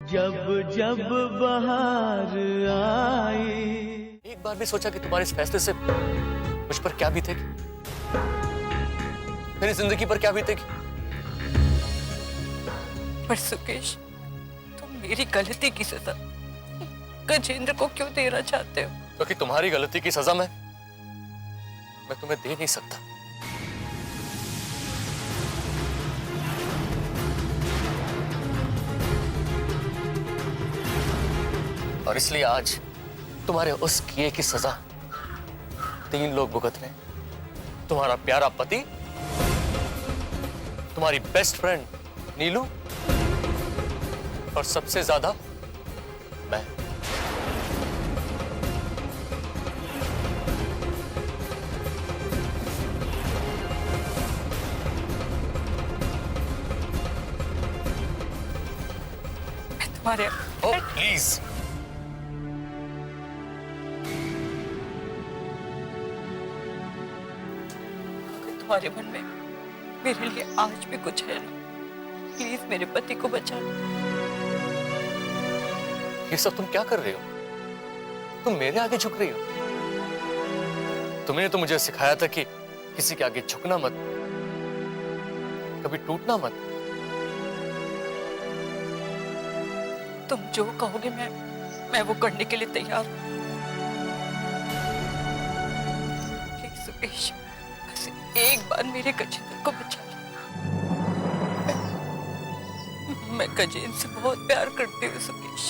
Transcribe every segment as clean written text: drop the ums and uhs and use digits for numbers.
जब जब बहार आई। एक बार भी सोचा कि तुम्हारे इस फैसले से मुझ पर क्या बीतेगी, मेरी जिंदगी पर क्या बीतेगी? पर सुकेश, तुम मेरी गलती की सजा गजेंद्र को क्यों देना चाहते हो? क्योंकि तुम्हारी गलती की सजा मैं तुम्हें दे नहीं सकता। और इसलिए आज तुम्हारे उस किए की सजा 3 लोग भुगत रहे हैं। तुम्हारा प्यारा पति, तुम्हारी बेस्ट फ्रेंड नीलू, और सबसे ज्यादा मैं। तुम्हारे ओह प्लीज, तुम्हारे मन में मेरे लिए आज भी कुछ है ना, प्लीज मेरे पति को बचा लो। ये सब तुम क्या कर रही हो? तुम मेरे आगे झुक रही हो? तुमने तो मुझे सिखाया था कि किसी के आगे झुकना मत, कभी टूटना मत। तुम जो कहोगे मैं वो करने के लिए तैयार हूं। प्लीज सुकेश, बस एक बार मेरे गजेंद्र को बचा लो। मैं गजेंद्र से बहुत प्यार करती हूँ सुकेश।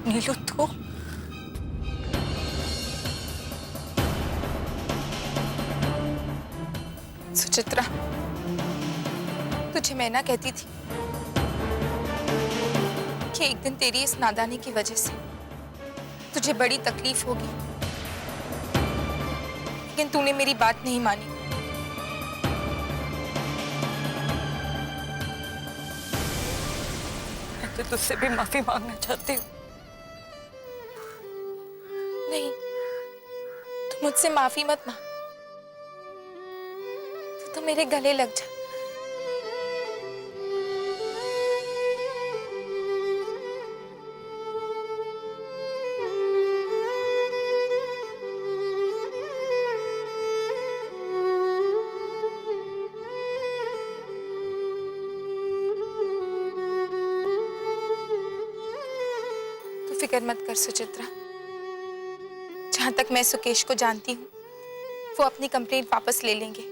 नीलू, तो सुचित्रा, तुझे मैं ना कहती थी कि एक दिन तेरी इस नादानी की वजह से तुझे बड़ी तकलीफ होगी, लेकिन तूने मेरी बात नहीं मानी। मैं तो तुझसे भी माफी मांगना चाहती हूँ। नहीं, तू मुझसे माफी मत मांग, तू तो मेरे गले लग जा। तू फिक्र मत कर सुचित्रा, जहां तक मैं सुकेश को जानती हूँ, वो अपनी कंप्लेंट वापस ले लेंगे,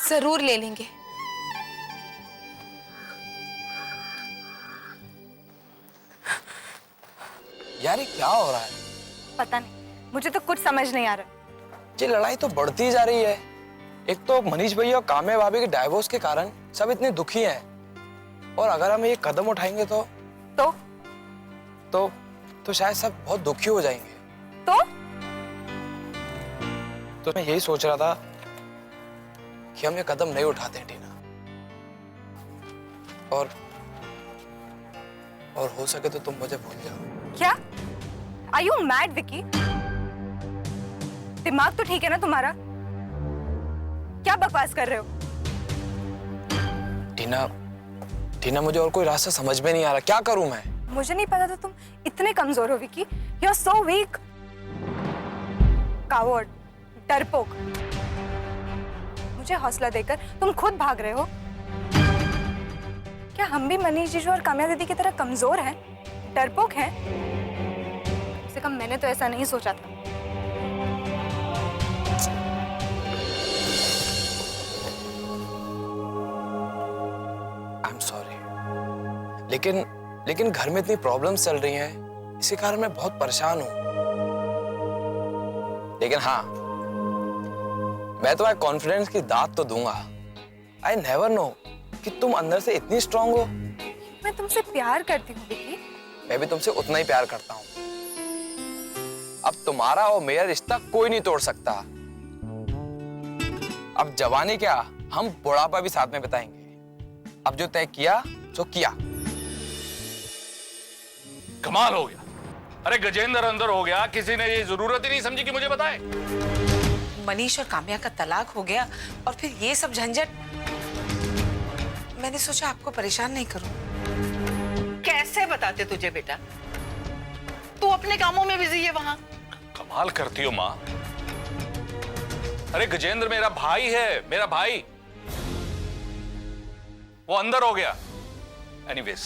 जरूर ले लेंगे। यार ये क्या हो रहा है? पता नहीं, मुझे तो कुछ समझ नहीं आ रहा। ये लड़ाई तो बढ़ती जा रही है। एक तो मनीष भैया और काम्या भाभी के डाइवोर्स के कारण सब इतने दुखी हैं, और अगर हम ये कदम उठाएंगे तो शायद सब बहुत दुखी हो जाएंगे। तो मैं यही सोच रहा था कि हम ये कदम नहीं उठाते हैं टीना, और हो सके तो तुम मुझे भूल जाओ। क्या? Are you mad, Vicky? दिमाग तो ठीक है ना तुम्हारा? क्या बकवास कर रहे हो? टीना मुझे और कोई रास्ता समझ में नहीं आ रहा, क्या करूं मैं? मुझे नहीं पता था तुम इतने कमजोर हो Vicky. You are so weak. Coward, डरपोक। मुझे हौसला देकर तुम खुद भाग रहे हो। क्या हम भी मनीष जीजू और काम्या दीदी की तरह कमजोर हैं, डरपोक हैं? कम से कम मैंने तो ऐसा नहीं सोचा था। I'm sorry. लेकिन घर में इतनी प्रॉब्लम्स चल रही हैं, इसी कारण मैं बहुत परेशान हूँ। लेकिन हाँ, मैं तुम्हारे कॉन्फिडेंस की दाद तो दूंगा। आई नेवर नो कि तुम अंदर से इतनी स्ट्रांग हो। मैं तुमसे प्यार करती हूँ विकी। मैं भी तुमसे उतना ही प्यार करता हूँ। अब तुम्हारा और मेरा रिश्ता कोई नहीं तोड़ सकता। अब जवानी क्या, हम बुढ़ापा भी साथ में बिताएंगे। अब जो तय किया सो किया। कमाल हो गया। अरे गजेंद्र अंदर हो गया, किसी ने ये जरूरत ही नहीं समझी कि मुझे बताए। मनीष और काम्या का तलाक हो गया और फिर ये सब झंझट। मैंने सोचा आपको परेशान नहीं करूं। कैसे बताते तुझे बेटा, तू अपने कामों में बिजी है वहां। कमाल करती हो माँ। अरे गजेंद्र मेरा भाई है, मेरा भाई। वो अंदर हो गया। एनीवेज,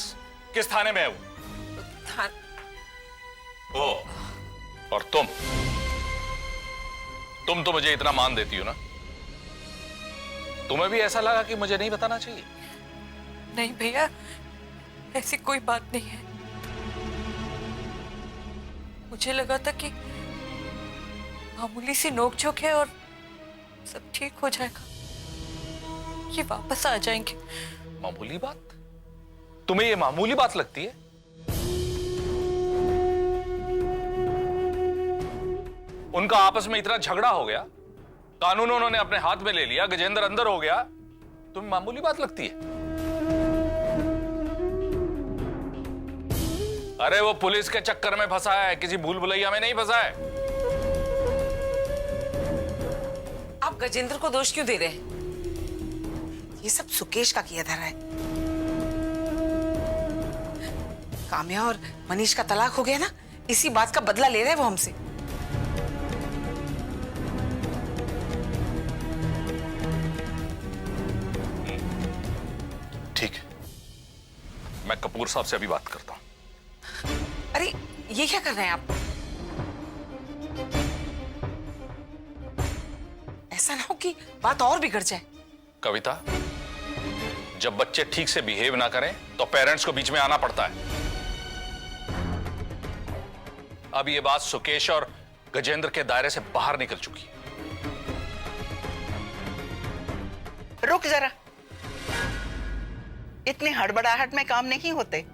किस थाने में है वो? ओ, और तुम तो मुझे इतना मान देती हो ना, तुम्हें भी ऐसा लगा कि मुझे नहीं बताना चाहिए? नहीं भैया, ऐसी कोई बात नहीं है। मुझे लगा था कि मामूली सी नोकझोंक है और सब ठीक हो जाएगा, ये वापस आ जाएंगे। मामूली बात? तुम्हें ये मामूली बात लगती है? उनका आपस में इतना झगड़ा हो गया, कानून उन्होंने अपने हाथ में ले लिया, गजेंद्र अंदर हो गया, तुम्हें मामूली बात लगती है? अरे वो पुलिस के चक्कर में फंसा है, किसी भूल भुलैया में नहीं फंसा है। आप गजेंद्र को दोष क्यों दे रहे हैं? ये सब सुकेश का किया धरा है। काम्या और मनीष का तलाक हो गया ना, इसी बात का बदला ले रहे हैं वो हमसे। ठीक है, मैं कपूर साहब से अभी बात करता हूं। अरे ये क्या कर रहे हैं आप? ऐसा ना हो कि बात और बिगड़ जाए। कविता, जब बच्चे ठीक से बिहेव ना करें तो पेरेंट्स को बीच में आना पड़ता है। अब ये बात सुकेश और गजेंद्र के दायरे से बाहर निकल चुकी है। रुक जरा, इतनी हड़बड़ाहट में काम नहीं होते।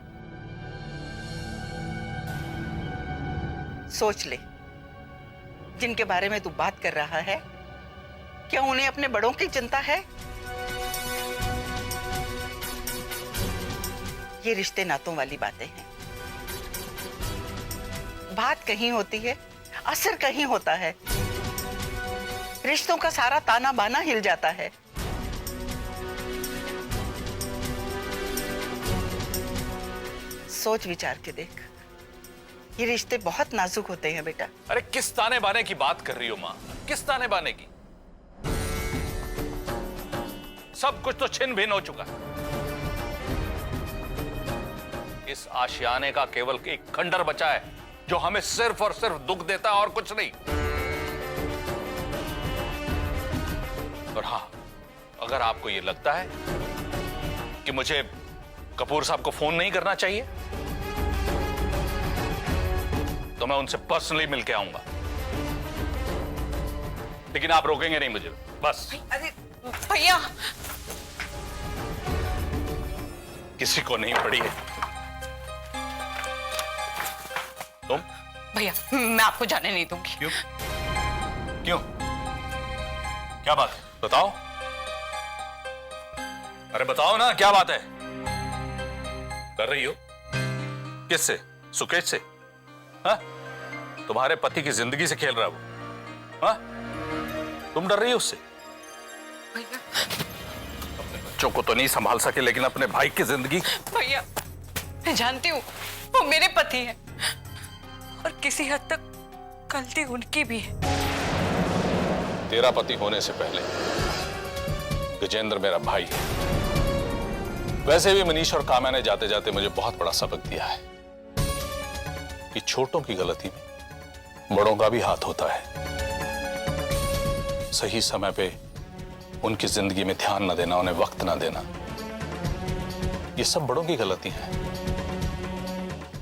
सोच ले, जिनके बारे में तू बात कर रहा है, क्या उन्हें अपने बड़ों की चिंता है? ये रिश्ते नातों वाली बातें हैं। बात कहीं होती है, असर कहीं होता है। रिश्तों का सारा ताना बाना हिल जाता है। सोच विचार के देख, ये रिश्ते बहुत नाजुक होते हैं बेटा। अरे किस ताने बाने की बात कर रही हो मां? किस ताने बाने की? सब कुछ तो छिन भिन हो चुका है। इस आशियाने का केवल एक खंडर बचा है जो हमें सिर्फ और सिर्फ दुख देता है और कुछ नहीं। और हां, अगर आपको यह लगता है कि मुझे कपूर साहब को फोन नहीं करना चाहिए, तो मैं उनसे पर्सनली मिलके आऊंगा। लेकिन आप रोकेंगे नहीं मुझे, बस। अरे भैया, किसी को नहीं पड़ी है। तुम? भैया मैं आपको जाने नहीं दूंगी। क्यों? क्यों? क्या बात है? बताओ। अरे बताओ ना, क्या बात है? कर रही हो? किससे? सुकेश से? हाँ? तुम्हारे पति की जिंदगी से खेल रहा है वो। हाँ? तुम डर रही हो उससे? भैया, अपने बच्चों को तो नहीं संभाल सके, लेकिन अपने भाई की जिंदगी। भैया मैं जानती हूँ वो मेरे पति हैं और किसी हद तक गलती उनकी भी है। तेरा पति होने से पहले गजेंद्र मेरा भाई है। वैसे भी मनीष और काम्या ने जाते जाते मुझे बहुत बड़ा सबक दिया है कि छोटों की गलती में बड़ों का भी हाथ होता है। सही समय पे उनकी जिंदगी में ध्यान न देना, उन्हें वक्त न देना, ये सब बड़ों की गलती है।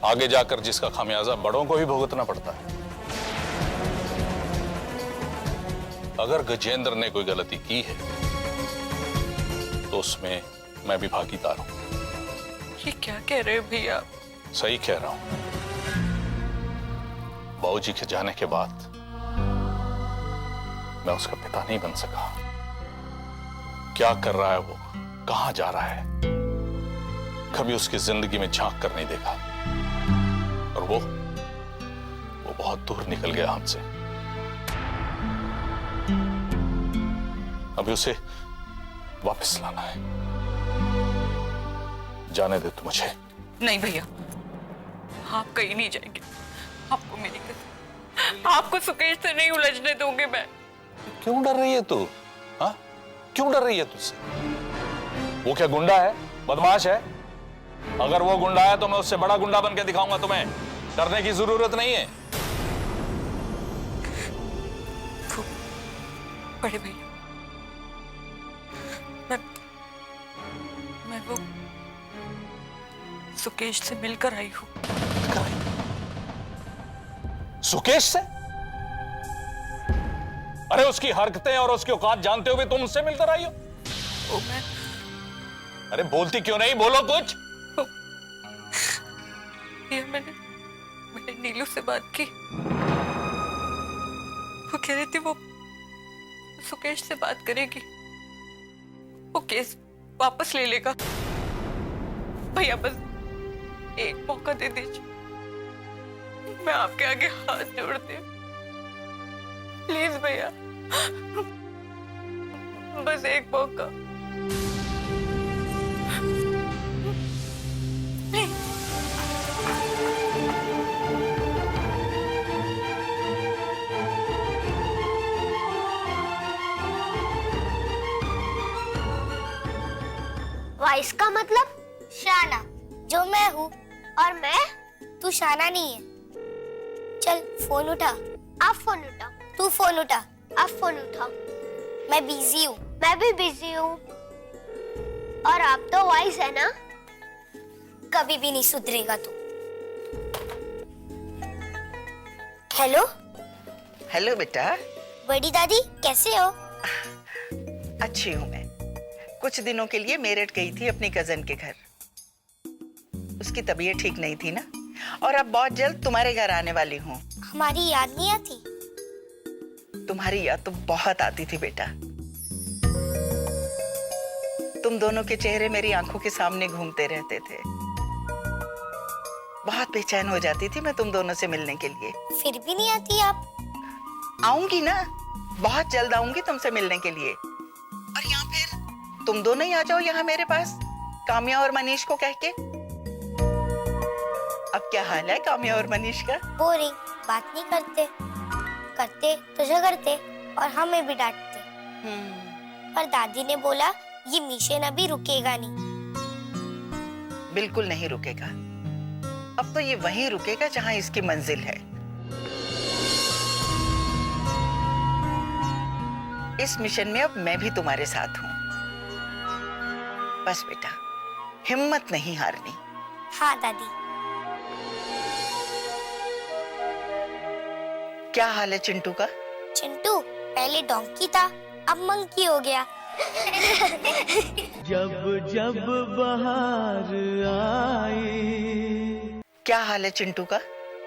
आगे जाकर जिसका खामियाजा बड़ों को ही भुगतना पड़ता है। अगर गजेंद्र ने कोई गलती की है तो उसमें मैं भी भागीदार हूं। ये क्या कह रहे हो भैया? सही कह रहा हूं। बाबूजी के जाने के बाद मैं उसका पिता नहीं बन सका। क्या कर रहा है वो, कहां जा रहा है, कभी उसकी जिंदगी में झांक कर नहीं देखा। और वो बहुत दूर निकल गया हमसे। अभी उसे वापस लाना है। जाने दे तू मुझे। नहीं भैया, आप कहीं नहीं जाएंगे। आपको मेरी कसम, आपको सुकेश से नहीं उलझने दूंगी मैं। क्यों डर रही है तू? हाँ, क्यों डर रही है तुझसे? वो क्या गुंडा है, बदमाश है? अगर वो गुंडा है तो मैं उससे बड़ा गुंडा बन के दिखाऊंगा तुम्हें। डरने की जरूरत नहीं है। बड़े भैया, मैं वो सुकेश से मिलकर आई हूं। सुकेश से? अरे उसकी हरकतें और उसकी औकात जानते हुए तुम उससे मिलकर आई हो? वो मैं अरे बोलती क्यों नहीं, बोलो कुछ। ये मैंने नीलू से बात की। वो कह रही थी वो सुकेश से बात करेगी, वो केस वापस ले लेगा। भैया बस एक मौका दे दीजिए, मैं आपके आगे हाथ जोड़ती हूँ। प्लीज भैया, बस एक मौका। वाइस का मतलब शाना, जो मैं हूँ, और मैं, तू शाना नहीं है। चल फोन उठा। आप फोन उठाओ। तू फोन उठा। आप फोन उठाओ। मैं बिजी हूँ। मैं भी बिजी हूँ। और आप तो वाइस है ना? कभी भी नहीं सुधरेगा तू। हेलो। हेलो बेटा। बड़ी दादी कैसे हो? अच्छी हूँ मैं। कुछ दिनों के लिए मेरठ गई थी अपनी कजन के घर। उसकी तबीयत ठीक नहीं थी ना, और अब बहुत जल्द तुम्हारे घर आने वाली हूँ। हमारी याद नहीं आती? तुम्हारी याद तो बहुत आती थी बेटा। तुम दोनों के चेहरे मेरी आंखों के सामने घूमते रहते थे। बहुत बेचैन हो जाती थी मैं तुम दोनों से मिलने के लिए। फिर भी नहीं आती आप? आऊंगी ना, बहुत जल्द आऊंगी तुमसे मिलने के लिए। और यहाँ फिर तुम दोनों ही आ जाओ यहाँ मेरे पास, काम्या और मनीष को कह के। अब क्या हाल है काम्या और मनीष का? बोरिंग, बात नहीं करते। करते तो झगड़ते और हमें भी डांटते। पर दादी ने बोला ये मिशन अभी रुकेगा नहीं। बिल्कुल नहीं रुकेगा। अब तो ये वहीं रुकेगा जहां इसकी मंजिल है। इस मिशन में अब मैं भी तुम्हारे साथ हूँ। बस बेटा, हिम्मत नहीं हारनी। हाँ दादी। क्या हाल है चिंटू का? चिंटू पहले डोंकी था, अब मंकी हो गया। जब जब बहार आई। क्या हाल है चिंटू का?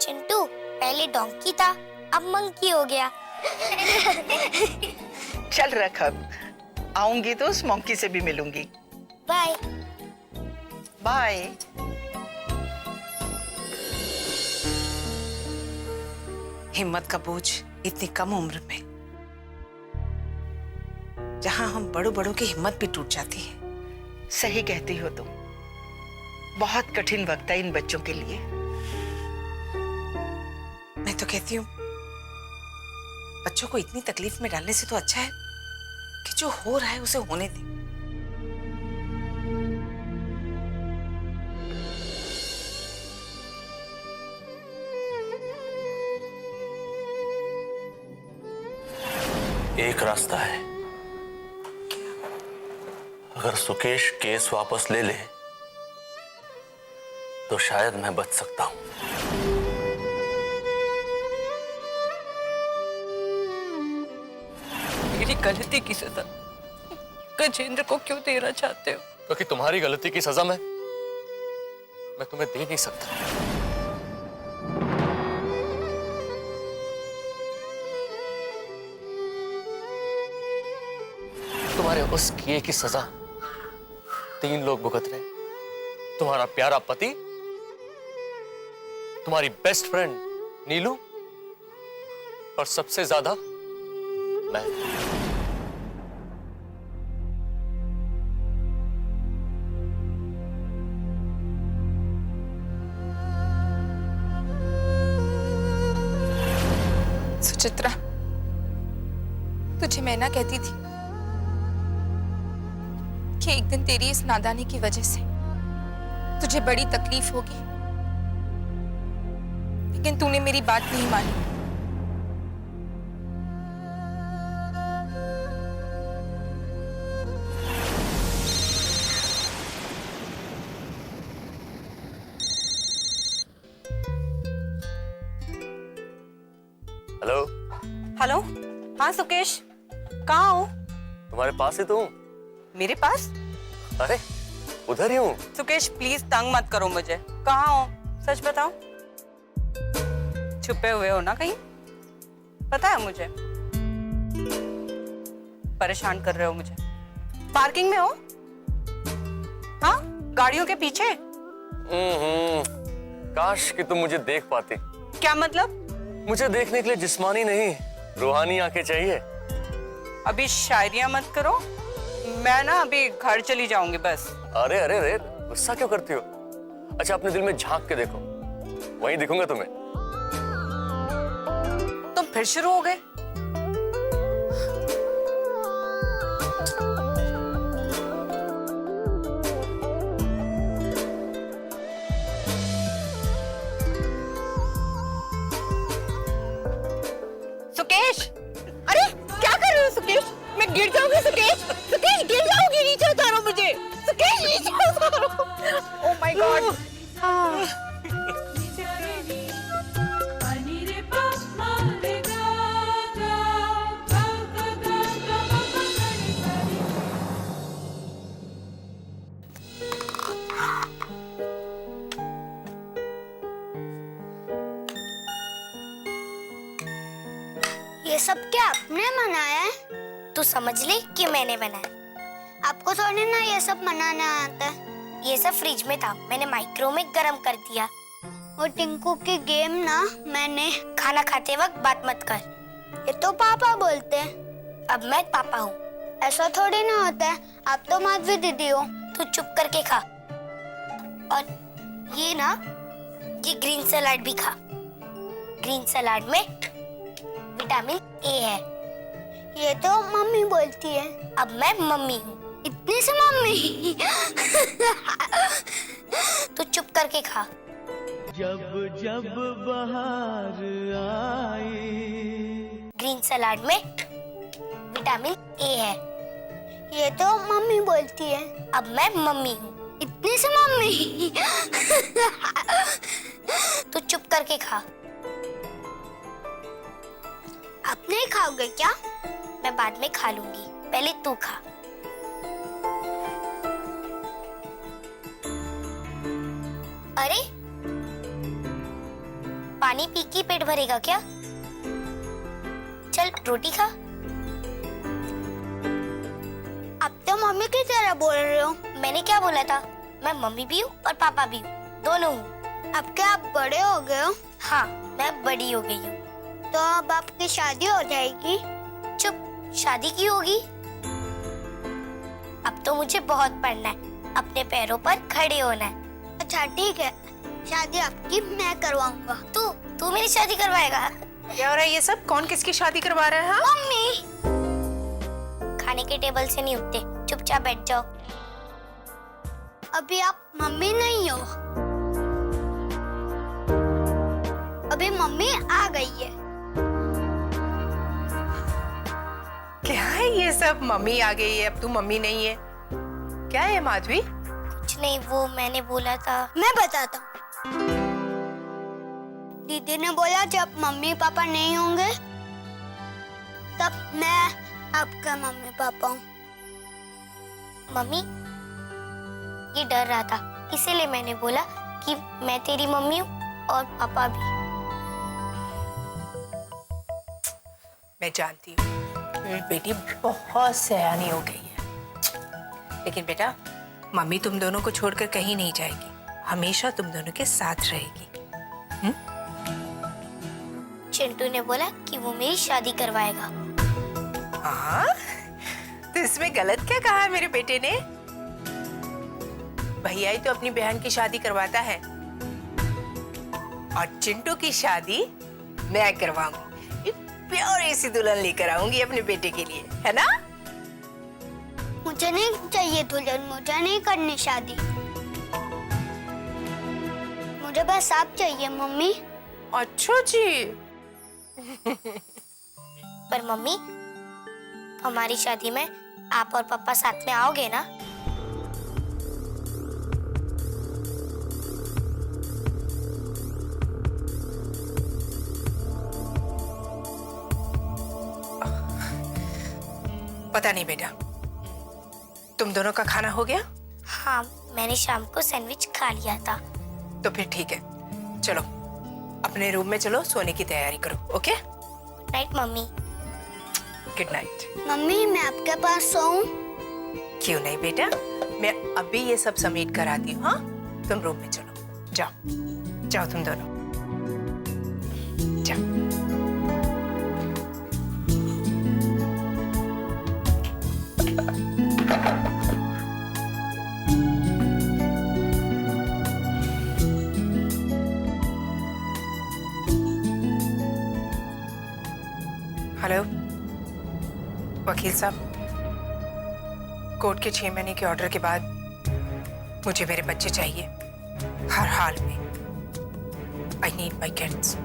चिंटू पहले डोंकी था, अब मंकी हो गया। चल रख, अब आऊंगी तो उस मंकी से भी मिलूंगी। Bye bye. हिम्मत का बोझ इतनी कम उम्र में, जहां हम बड़ों बड़ों की हिम्मत भी टूट जाती है। सही कहती हो तुम। बहुत कठिन वक्त है इन बच्चों के लिए। मैं तो कहती हूँ बच्चों को इतनी तकलीफ में डालने से तो अच्छा है कि जो हो रहा है उसे होने दे। एक रास्ता है, अगर सुकेश केस वापस ले ले तो शायद मैं बच सकता हूं। गलती की सजा गजेंद्र को क्यों देना चाहते हो? क्योंकि तुम्हारी गलती की सजा मैं तुम्हें दे नहीं सकता। तुम्हारे उस किए की सजा 3 लोग भुगत रहे। तुम्हारा प्यारा पति, तुम्हारी बेस्ट फ्रेंड नीलू, और सबसे ज्यादा मैं। सुचित्रा, तुझे मैं ना कहती थी कि एक दिन तेरी इस नादानी की वजह से तुझे बड़ी तकलीफ होगी, लेकिन तूने मेरी बात नहीं मानी। हेलो। हेलो, हाँ सुकेश, कहाँ हो? तुम्हारे पास ही तो हूँ। मेरे पास? अरे उधर ही हूँ। सुकेश प्लीज तंग मत करो मुझे। कहाँ हो? सच बताओ। छुपे हुए हो ना कहीं? पता है मुझे। परेशान कर रहे हो मुझे। पार्किंग में हो? हाँ, गाड़ियों के पीछे? काश कि तुम मुझे देख पाती। क्या मतलब? मुझे देखने के लिए जिस्मानी नहीं, रूहानी आंखें चाहिए। अभी शायरियां मत करो, मैं ना अभी घर चली जाऊंगी बस। अरे अरे अरे, गुस्सा क्यों करती हो? अच्छा अपने दिल में झांक के देखो, वहीं दिखूंगा तुम्हें। तुम फिर शुरू हो गए। सुकेश, अरे क्या कर रहे हो सुकेश? मैं गिर जाऊंगी सुकेश। सुकेश गिर जाऊंगी, नीचे उतारो मुझे। सुकेश नीचे उतारो। Oh my God. ये सब क्या आपने बनाया है? तू समझ ले कि मैंने बनाया। आपको थोड़ी ना ये सब बनाना आता है। ये सब फ्रिज में था, मैंने माइक्रो में गरम कर दिया। और टिंकू की गेम ना मैंने। खाना खाते वक्त बात मत कर। ये तो पापा बोलते हैं। अब मैं पापा हूँ। ऐसा थोड़ी ना होता है, आप तो माधवी दीदी हो। तू चुप करके खा। और ये ना, ये ग्रीन सलाद भी खा। ग्रीन सलाद में विटामिन ए है। ये तो मम्मी बोलती है। अब मैं मम्मी हूँ। इतनी सी मम्मी। तू चुप करके खा। जब जब बहार आई। ग्रीन सलाद में विटामिन ए है। ये तो मम्मी बोलती है। अब मैं मम्मी हूँ। इतनी सी मम्मी। तू चुप करके खा। अब नहीं खाओगे क्या? मैं बाद में खा लूंगी, पहले तू खा। अरे पानी पी के पेट भरेगा क्या? चल रोटी खा। अब तो मम्मी की तरह बोल रहे हो। मैंने क्या बोला था? मैं मम्मी भी हूँ और पापा भी हूँ, दोनों हूँ। अब क्या आप बड़े हो गए हो? हाँ, मैं बड़ी हो गई हूँ। तो अब आपकी शादी हो जाएगी। चुप, शादी की होगी? अब तो मुझे बहुत पढ़ना है, अपने पैरों पर खड़े होना है। अच्छा ठीक है, शादी आपकी मैं करवाऊंगा। तू मेरी शादी करवाएगा? क्या हो रहा है ये सब? कौन किसकी शादी करवा रहा है? हाँ? मम्मी। खाने के टेबल से नहीं उठते, चुपचाप बैठ जाओ। अभी आप मम्मी नहीं हो, अभी मम्मी आ गई है। क्या है ये सब? मम्मी आ गई है, अब तू मम्मी नहीं है? क्या है माधवी? कुछ नहीं, वो मैंने बोला था। मैं बताता हूँ। दीदी ने बोला जब मम्मी पापा नहीं होंगे तब मैं आपका मम्मी पापा हूँ। मम्मी, ये डर रहा था, इसीलिए मैंने बोला कि मैं तेरी मम्मी हूँ और पापा भी। मैं जानती हूँ मेरी बेटी बहुत सयानी हो गई है, लेकिन बेटा मम्मी तुम दोनों को छोड़कर कहीं नहीं जाएगी, हमेशा तुम दोनों के साथ रहेगी। चिंटू ने बोला कि वो मेरी शादी करवाएगा। हाँ, तो इसमें गलत क्या कहा है मेरे बेटे ने? भैया ही तो अपनी बहन की शादी करवाता है और चिंटू की शादी मैं करवाऊंगी। प्यारी सी दुल्हन लेकर आऊंगी अपने बेटे के लिए, है ना? मुझे नहीं चाहिए दुल्हन, मुझे नहीं करनी शादी, मुझे बस आप चाहिए मम्मी। अच्छा जी। पर मम्मी, हमारी शादी में आप और पापा साथ में आओगे ना? पता नहीं बेटा, तुम दोनों का खाना हो गया? हाँ, मैंने शाम को सैंडविच खा लिया था। तो फिर ठीक है, चलो अपने रूम में चलो, सोने की तैयारी करो। Okay? Night mummy. Good night. Mummy, मैं आपके पास सोऊं? क्यों नहीं बेटा, मैं अभी ये सब समेट कर आती हूँ। हाँ, तुम रूम में चलो, जाओ जाओ तुम दोनों जाओ। हेलो वकील साहब, कोर्ट के 6 महीने के ऑर्डर के बाद मुझे मेरे बच्चे चाहिए, हर हाल में। I need my kids.